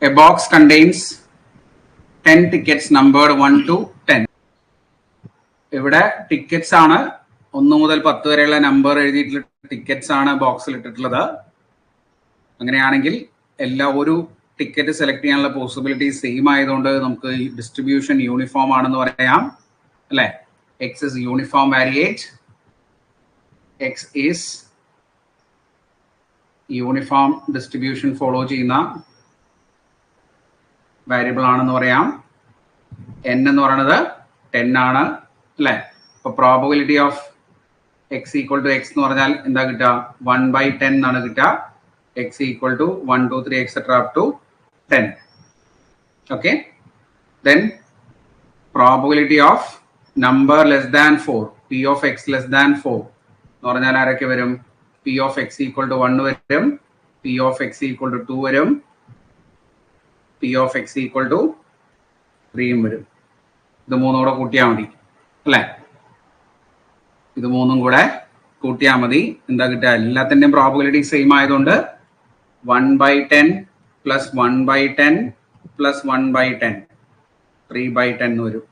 A box contains 10 tickets numbered 1 to 10. ഇവിടെ tickets ആണ് 1 മുതൽ 10 വരെയുള്ള നമ്പർ എഴുതിയിട്ടുള്ള ടിക്കറ്റ്സ് ആണ് ബോക്സിൽ ഇട്ടിട്ടുള്ളത്. അങ്ങനെയാണെങ്കിൽ ഒരു ടിക്കറ്റ് സെലക്ട് ചെയ്യാനുള്ള പോസിബിലിറ്റി സെയിം ആയതുകൊണ്ട് നമുക്ക് ഈ ഡിസ്ട്രിബ്യൂഷൻ യൂണിഫോം ആണെന്ന് പറയാം അല്ലേ. X is uniform variate. X is uniform distribution follow ചെയ്യുന്ന വേരിയബിൾ ആണെന്ന് പറയാം. n എന്ന് പറയുന്നത് 10 ആണ് അല്ലേ. അപ്പൊ probability of x equal to x എന്ന് പറഞ്ഞാൽ എന്താ കിട്ടുക? 1/10 എന്നാണ് കിട്ടുക. x equal to 1 2 3 etc. up to 10. Okay. Then probability of number less than 4, p of x less than 4 എന്ന് പറഞ്ഞാൽ ആരൊക്കെ വരും? p of x equal to 1 വരും, p of x equal to 2 വരും, p of x equal to 3 വരും. ഇത് മൂന്നും കൂടെ കൂട്ടിയാൽ മതി അല്ലേ. ഇത് മൂന്നും കൂടെ കൂട്ടിയാൽ മതി. എന്താ കിട്ടുക? എല്ലാത്തിൻ്റെയും പ്രോബബിലിറ്റി സെയിം ആയതുകൊണ്ട് 1/10 പ്ലസ് 1/10 പ്ലസ് 1/10 3/10 വരും.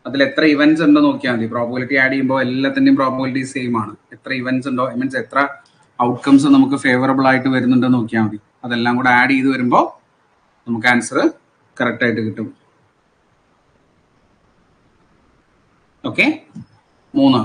അതിൽ എത്ര ഇവന്റ്സ് ഉണ്ടോ നോക്കിയാൽ മതി. പ്രോബബിലിറ്റി ആഡ് ചെയ്യുമ്പോൾ എല്ലാത്തിൻ്റെയും പ്രോബബിലിറ്റി സെയിം ആണ്. എത്ര ഇവന്റ്സ് ഉണ്ടോ, മീൻസ് എത്ര ഔട്ട്കംസ് നമുക്ക് ഫേവറബിൾ ആയിട്ട് വരുന്നുണ്ടോ നോക്കിയാൽ മതി. അതെല്ലാം കൂടെ ആഡ് ചെയ്ത് വരുമ്പോൾ നമുക്ക് ആൻസർ കറക്റ്റ് ആയിട്ട് കിട്ടും. ഓക്കെ. 3